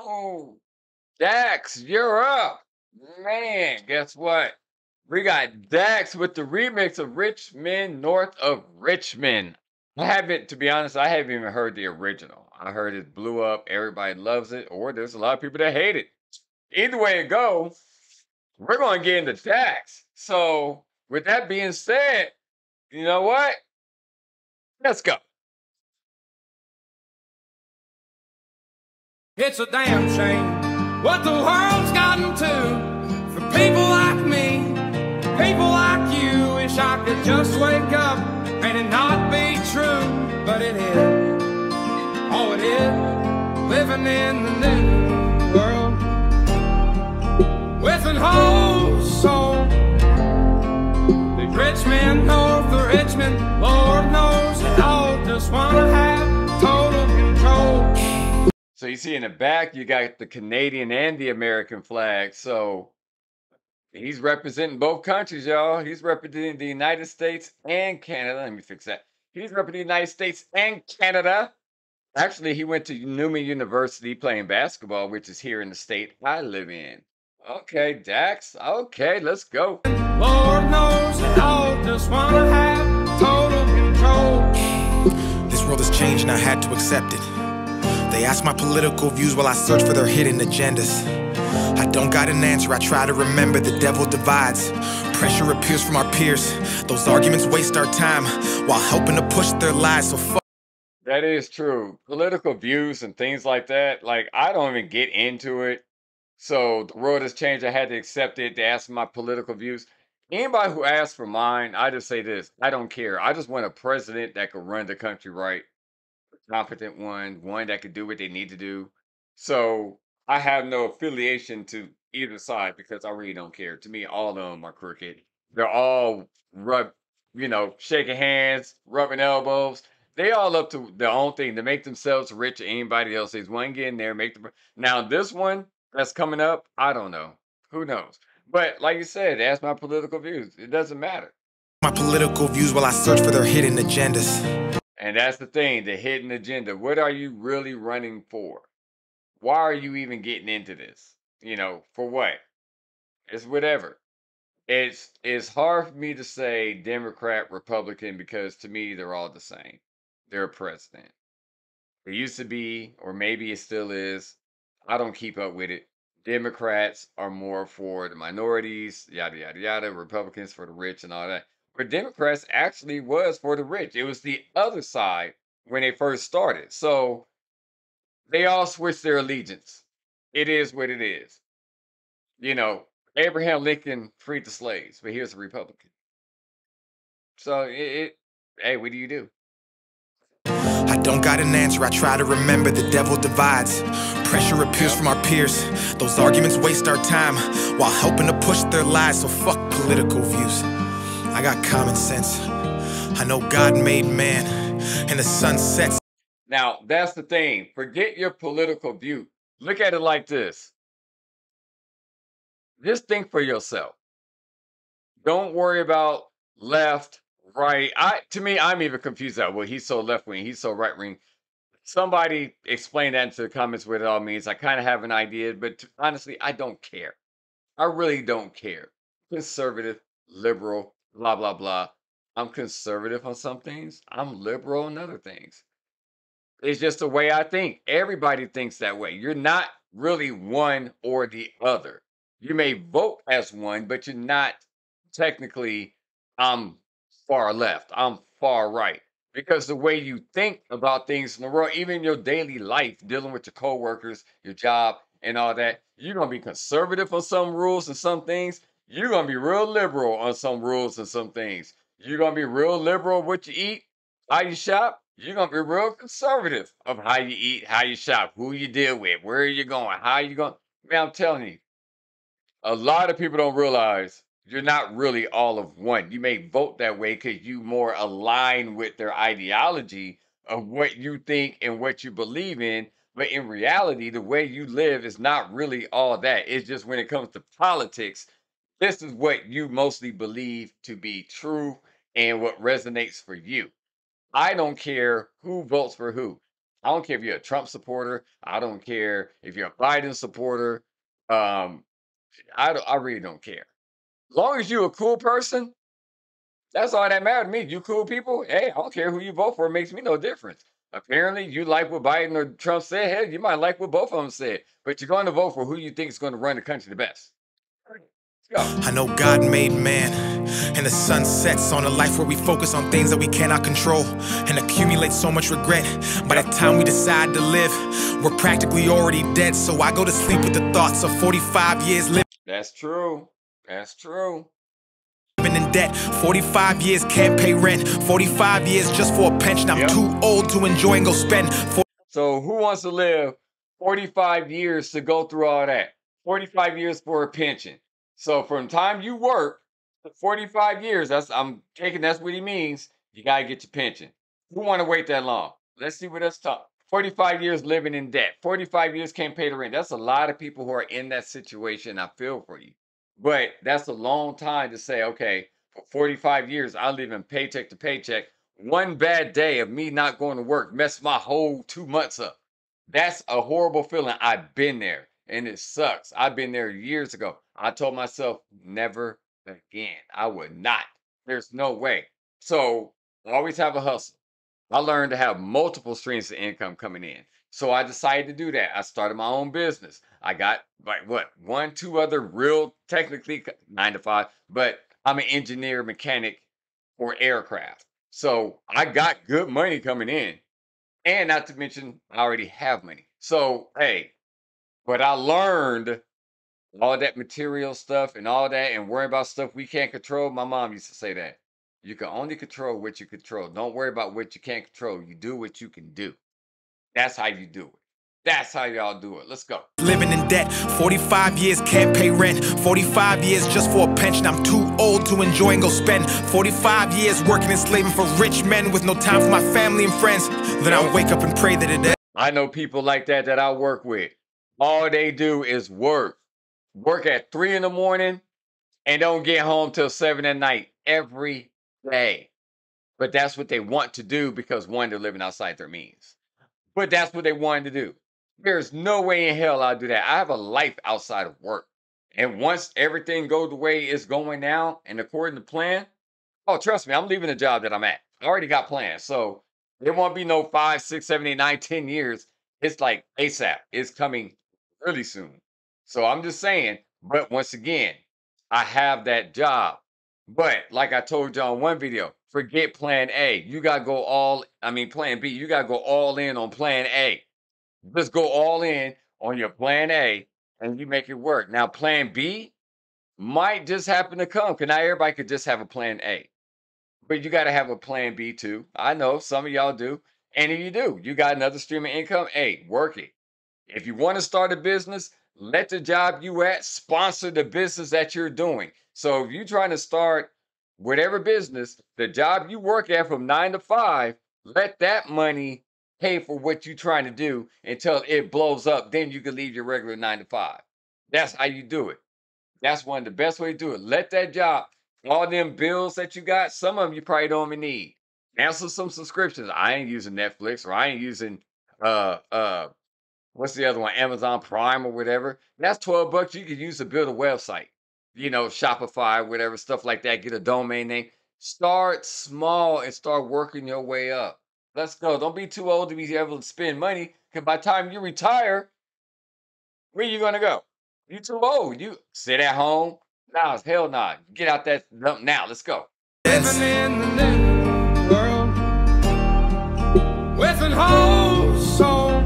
Oh, DAX, you're up. Man, guess what? We got DAX with the remix of Richmond North of Richmond. I haven't, to be honest, I haven't even heard the original. I heard it blew up, everybody loves it, or there's a lot of people that hate it. Either way it go, we're going to get into DAX. So, with that being said, you know what? Let's go. It's a damn shame what the world's gotten to for people like me, people like you. Wish I could just wake up and it not be true, but it is. Oh, it is living in the new world with an whole soul. The rich men north of Richmond, Lord knows they all just wanna have total control. So you see in the back, you got the Canadian and the American flag. So he's representing both countries, y'all. He's representing the United States and Canada. Let me fix that. He's representing the United States and Canada. Actually, he went to Newman University playing basketball, which is here in the state I live in. Okay, Dax. Okay, let's go. Lord knows they all just wanna have total control. This world has changed and I had to accept it. They ask my political views while I search for their hidden agendas. I don't got an answer, I try to remember the devil divides. Pressure appears from our peers. Those arguments waste our time while helping to push their lies, so fuck. That is true. Political views and things like that, like I don't even get into it. So the world has changed. I had to accept it to ask my political views. Anybody who asks for mine, I just say this: I don't care. I just want a president that could run the country right, competent one that could do what they need to do. So I have no affiliation to either side because I really don't care. To me, all of them are crooked. They're all shaking hands, rubbing elbows. They all up to their own thing to make themselves rich or anybody else. There's one get in there, now this one that's coming up, I don't know. Who knows? But like you said, ask my political views. It doesn't matter. My political views while I search for their hidden agendas. And that's the thing, the hidden agenda. What are you really running for? Why are you even getting into this? For what? It's whatever. It's hard for me to say Democrat, Republican, because to me they're all the same. They're a president. It used to be, or maybe it still is. I don't keep up with it. Democrats are more for the minorities, yada yada yada. Republicans for the rich and all that. But Democrats actually was for the rich. It was the other side when they first started. So they all switched their allegiance. It is what it is. You know, Abraham Lincoln freed the slaves, but he was a Republican. So hey, what do you do? I don't got an answer, I try to remember the devil divides. Pressure appears from our peers. Those arguments waste our time while helping to push their lies, so fuck political views. I got common sense. I know God made man and the sun sets. Now, that's the thing. Forget your political view. Look at it like this. Just think for yourself. Don't worry about left, right. To me, I'm even confused out. Well, he's so left wing, he's so right wing. Somebody explain that into the comments what it all means. I kind of have an idea, but honestly, I don't care. I really don't care. Conservative, liberal, blah, blah, blah. I'm conservative on some things. I'm liberal on other things. It's just the way I think. Everybody thinks that way. You're not really one or the other. You may vote as one, but you're not technically, I'm far left, I'm far right. Because the way you think about things in the world, even your daily life, dealing with your coworkers, your job, and all that, you're going to be conservative on some rules and some things. You're going to be real liberal on some rules and some things. You're going to be real liberal what you eat, how you shop. You're going to be real conservative of how you eat, how you shop, who you deal with, where you going, how you going. Man, I'm telling you, a lot of people don't realize you're not really all of one. You may vote that way because you more align with their ideology of what you think and what you believe in. But in reality, the way you live is not really all that. It's just when it comes to politics, this is what you mostly believe to be true and what resonates for you. I don't care who votes for who. I don't care if you're a Trump supporter. I don't care if you're a Biden supporter. Um, I really don't care. Long as you're a cool person, that's all that matters to me. You cool people, hey, I don't care who you vote for. It makes me no difference. Apparently, you like what Biden or Trump said. Hey, you might like what both of them said, but you're going to vote for who you think is going to run the country the best. Let's go. I know God made man, and the sun sets on a life where we focus on things that we cannot control and accumulate so much regret. By the time we decide to live, we're practically already dead. So I go to sleep with the thoughts of 45 years living That's true. That's true. in debt. 45 years can't pay rent. 45 years just for a pension. I'm Yep. too old to enjoy and go spend. So who wants to live 45 years to go through all that? 45 years for a pension. So from time you work, 45 years, I'm taking that's what he means. You gotta get your pension. Who want to wait that long? Let's see what that's talk. 45 years living in debt. 45 years can't pay the rent. That's a lot of people who are in that situation. I feel for you. But that's a long time to say, okay, for 45 years, I live in paycheck to paycheck. One bad day of me not going to work messed my whole 2 months up. That's a horrible feeling. I've been there and it sucks. I've been there years ago. I told myself, never again. I would not. There's no way. So always have a hustle. I learned to have multiple streams of income coming in. So I decided to do that. I started my own business. I got like what, one, two other real technically 9 to 5, but I'm an engineer mechanic for aircraft. So I got good money coming in. And not to mention, I already have money. So, hey, but I learned all that material stuff and all that and worry about stuff we can't control. My mom used to say that. You can only control what you control. Don't worry about what you can't control. You do what you can do. That's how you do it. That's how y'all do it. Let's go. living in debt. 45 years can't pay rent. 45 years just for a pension. I'm too old to enjoy and go spend. 45 years working and slaving for rich men with no time for my family and friends. Then I wake up and pray that it I know people like that I work with. All they do is work. Work at 3 in the morning and don't get home till 7 at night every day. But that's what they want to do because one, they're living outside their means. But that's what they wanted to do. There's no way in hell I'll do that. I have a life outside of work. And once everything goes the way it's going now and according to plan, oh, trust me, I'm leaving the job that I'm at. I already got plans. So there won't be no 5, 6, 7, 8, 9, 10 years. It's like ASAP. It's coming really soon. So I'm just saying, but once again, I have that job. But like I told y'all in one video, forget plan A. You gotta go plan B, you gotta go all in on plan A. Just go all in on your plan A and you make it work. Now, plan B might just happen to come because not everybody could just have a plan A. But you got to have a plan B too. I know some of y'all do. And if you do, you got another stream of income. Hey, work it. If you want to start a business, let the job you at sponsor the business that you're doing. So if you're trying to start whatever business, the job you work at from 9 to 5, let that money pay for what you're trying to do until it blows up. Then you can leave your regular 9 to 5. That's how you do it. That's one of the best way to do it. Let that job, all them bills that you got, some of them you probably don't even need. Cancel some subscriptions. I ain't using Netflix or I ain't using uh uh what's the other one? Amazon Prime or whatever. That's $12 you could use to build a website. Shopify, whatever, stuff like that. Get a domain name. Start small and start working your way up. Let's go. Don't be too old to be able to spend money. Because by the time you retire, where you gonna go? You too old. You sit at home. Nah, it's hell nah. Get out that dump now. Let's go. Living in the new world with an whole soul.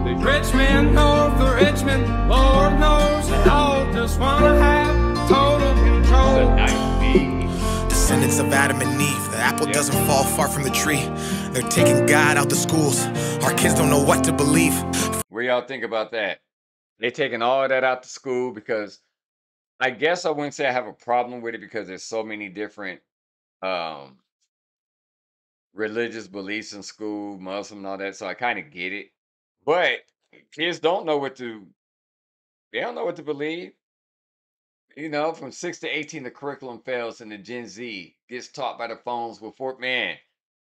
The rich man north of Richmond, Lord knows they all just wanna have total control. descendants of Adam and Eve. The apple doesn't fall far from the tree. They're taking God out the schools. Our kids don't know what to believe. What y'all think about that? They taking all that out to school because I guess I wouldn't say I have a problem with it because there's so many different um religious beliefs in school, Muslim and all that. So I kind of get it. But kids don't know they don't know what to believe. From 6 to 18, the curriculum fails and the Gen Z gets taught by the phones before, man.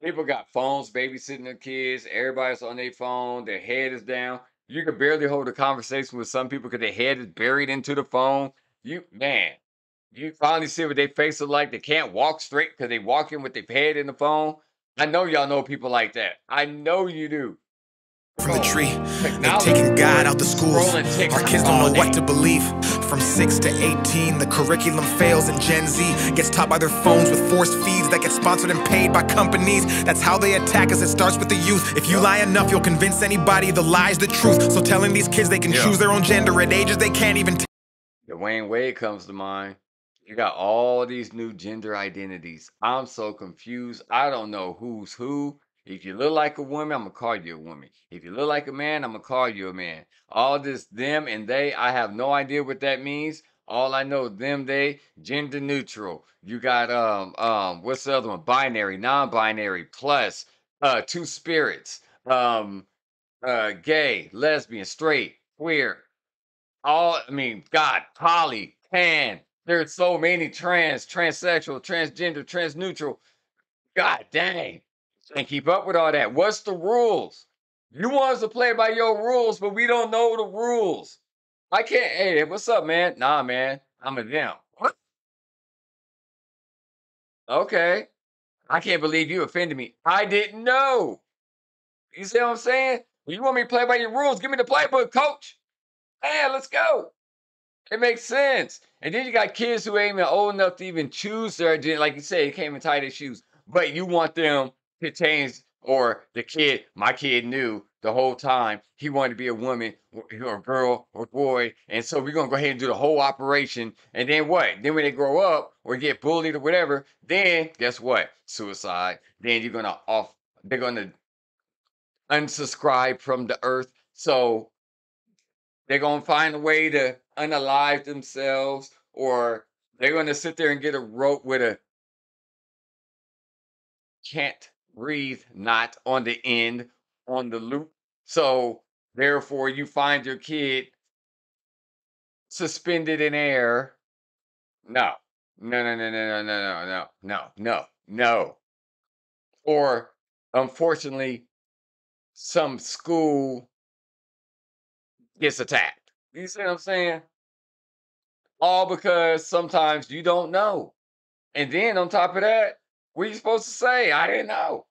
People got phones, babysitting their kids. Everybody's on their phone. Their head is down. You can barely hold a conversation with some people because their head is buried into the phone. Man, you finally see what their face is like. They can't walk straight because they walking with their head in the phone. I know y'all know people like that. I know you do. From the tree, they've Technology, taken God boy, out the schools. scrolling Our TikTok kids don't all know what day. to believe. From 6 to 18, the curriculum fails, and Gen Z gets taught by their phones with forced feeds that get sponsored and paid by companies. That's how they attack us. It starts with the youth. If you lie enough, you'll convince anybody the lie's the truth. So telling these kids they can choose their own gender at ages they can't even Dwayne Wade comes to mind. You got all these new gender identities. I'm so confused. I don't know who's who. If you look like a woman, I'm gonna call you a woman. If you look like a man, I'm gonna call you a man. All this them and they, I have no idea what that means. All I know, them, they, gender neutral. You got what's the other one? Binary, non-binary, plus, two spirits, gay, lesbian, straight, queer. I mean, God, poly, pan. There's so many transsexual, transgender, transneutral. God dang. Can't keep up with all that. What's the rules? You want us to play by your rules, but we don't know the rules. I can't. Hey, what's up, man? Nah, man. I'm a them. What? Okay. I can't believe you offended me. I didn't know. You see what I'm saying? Well, you want me to play by your rules? Give me the playbook, coach. Man, let's go. It makes sense. And then you got kids who ain't even old enough to even choose their identity. Like you say, they can't even tie their shoes. But you want them to change, or the kid, my kid knew the whole time he wanted to be a woman or a girl or boy. And so we're going to go ahead and do the whole operation. And then what? Then when they grow up or get bullied or whatever, then guess what? Suicide. Then they're going to unsubscribe from the earth. So they're gonna find a way to unalive themselves, or they're gonna sit there and get a rope with a can't breathe knot on the end on the loop. So therefore, you find your kid suspended in air. No, no, no, no, no, no, no, no, no, no, no. Or unfortunately, some school gets attacked. You see what I'm saying? All because sometimes you don't know. And then on top of that, what are you supposed to say? I didn't know.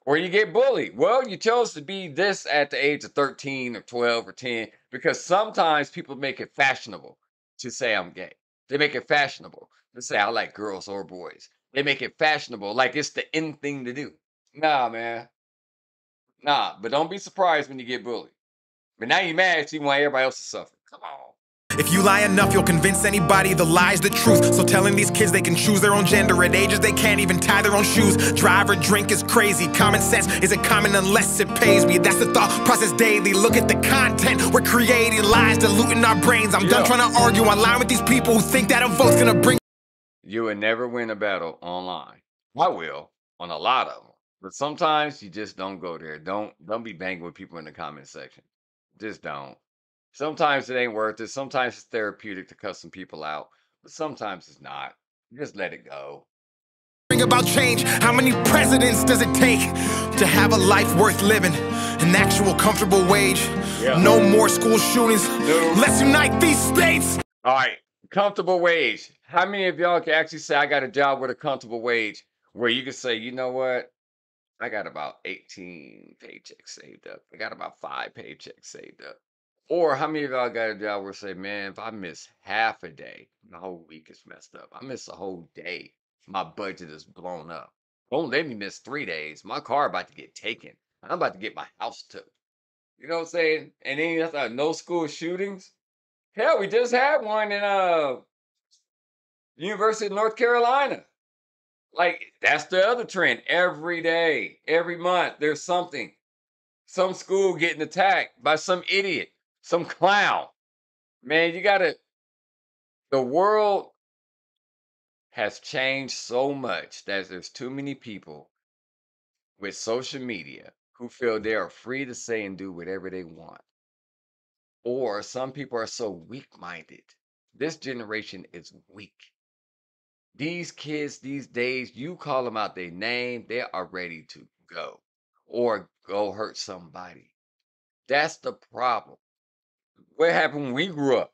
Or you get bullied. Well, you chose to be this at the age of 13 or 12 or 10 because sometimes people make it fashionable to say I'm gay. They make it fashionable to say I like girls or boys. They make it fashionable like it's the in thing to do. Nah, man. Nah, but don't be surprised when you get bullied. But now you're mad, so you want everybody else to suffer. Come on. If you lie enough, you'll convince anybody the lie's the truth. So telling these kids they can choose their own gender at ages they can't even tie their own shoes. Drive or drink is crazy. Common sense isn't common unless it pays me. That's the thought process daily. Look at the content we're creating, lies diluting our brains. I'm done trying to argue online with these people who think that a vote's gonna bring. You will never win a battle online. I will on a lot of them, but sometimes you just don't go there. Don't be banging with people in the comment section. Just don't. Sometimes it ain't worth it. Sometimes it's therapeutic to cuss some people out, but sometimes it's not. Just let it go. Bring about change. How many presidents does it take to have a life worth living? An actual comfortable wage. Yeah. No more school shootings. No. Let's unite these states. All right, comfortable wage. How many of y'all can actually say I got a job with a comfortable wage where you can say, you know what? I got about 18 paychecks saved up. I got about 5 paychecks saved up. Or how many of y'all got a job where say, man, if I miss half a day, my whole week is messed up. I miss a whole day, my budget is blown up. Don't let me miss 3 days. My car about to get taken. I'm about to get my house took. You know what I'm saying? And then that's no school shootings. Hell, we just had one in University of North Carolina. Like that's the other trend. Every day, every month, there's something. Some school getting attacked by some idiot, some clown. Man, you gotta, the world has changed so much that there's too many people with social media who feel they are free to say and do whatever they want. Or some people are so weak minded. This generation is weak. These kids these days, you call them out their name, they are ready to go or go hurt somebody. That's the problem. What happened when we grew up?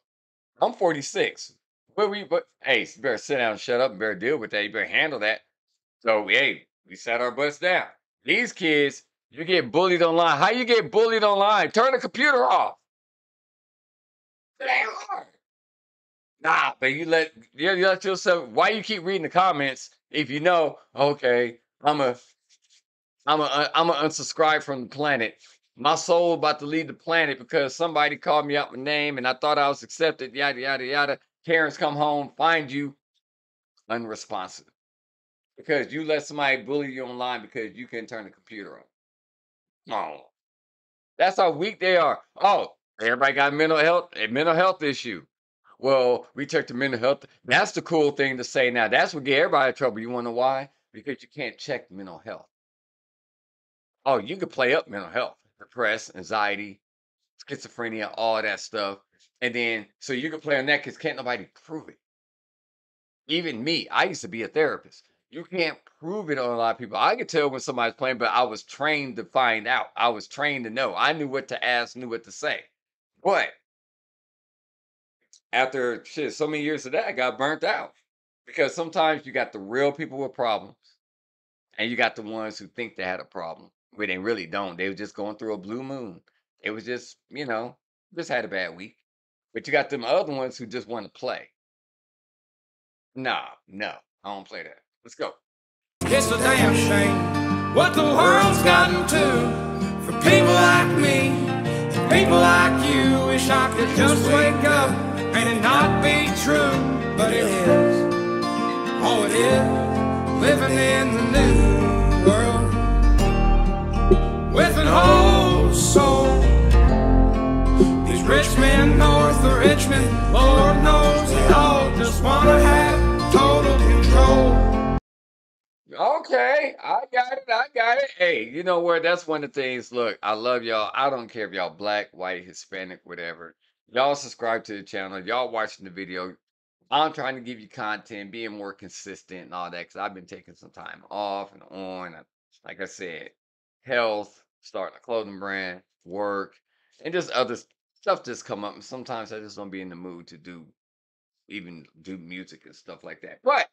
I'm 46. But hey, you better sit down and shut up and better deal with that. You better handle that. So hey, we sat our butts down. These kids, you get bullied online. How you get bullied online? Turn the computer off. It ain't hard. Nah, but you let yourself. Why you keep reading the comments if you know? Okay, I'm a unsubscribe from the planet. My soul about to leave the planet because somebody called me out my name and I thought I was accepted. Yada yada yada. Parents come home, find you unresponsive because you let somebody bully you online because you couldn't turn the computer on. Oh, that's how weak they are. Oh, everybody got a mental health issue. Well, we took the mental health. That's the cool thing to say now. That's what get everybody in trouble. You want to know why? Because you can't check mental health. Oh, you could play up mental health, depressed, anxiety, schizophrenia, all that stuff. And then, so you can play on that because can't nobody prove it. Even me, I used to be a therapist. You can't prove it on a lot of people. I could tell when somebody's playing, but I was trained to find out. I was trained to know. I knew what to ask, knew what to say. But after shit, so many years of that, I got burnt out because sometimes you got the real people with problems and you got the ones who think they had a problem where they really don't. They were just going through a blue moon. It was just, just had a bad week. But you got them other ones who just want to play. Nah, no, I don't play that. Let's go. It's a damn shame what the world's gotten to for people like me, people like you. Wish I could just wake up and it not be true, but it is. Oh, it is. Living in the new world with an old soul. These rich men north of Richmond, Lord knows they all just wanna have total control. Okay, I got it. I got it. Hey, you know what? That's one of the things. Look, I love y'all. I don't care if y'all black, white, Hispanic, whatever. Y'all subscribe to the channel. Y'all watching the video. I'm trying to give you content, being more consistent and all that, because I've been taking some time off and on. Like I said, health, starting a clothing brand, work, and just other stuff just come up. And sometimes I just don't be in the mood to even do music and stuff like that. But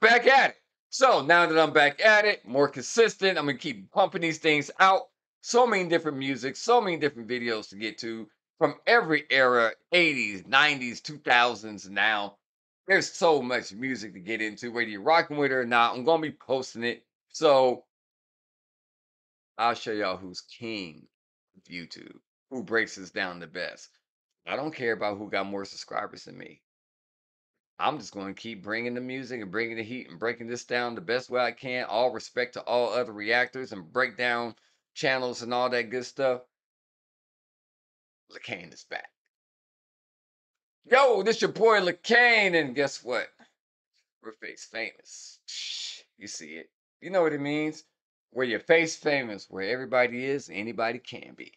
back at it. So now that I'm back at it, more consistent, I'm gonna keep pumping these things out. So many different music, so many different videos to get to from every era, 80s, 90s, 2000s now. There's so much music to get into, whether you're rocking with it or not. I'm gonna be posting it. So I'll show y'all who's king of YouTube, who breaks this down the best. I don't care about who got more subscribers than me. I'm just going to keep bringing the music and bringing the heat and breaking this down the best way I can. All respect to all other reactors and breakdown channels and all that good stuff. LaCane is back. Yo, this your boy LaCane, and guess what? We're face famous. You see it. You know what it means? Where your face famous, where everybody is, anybody can be.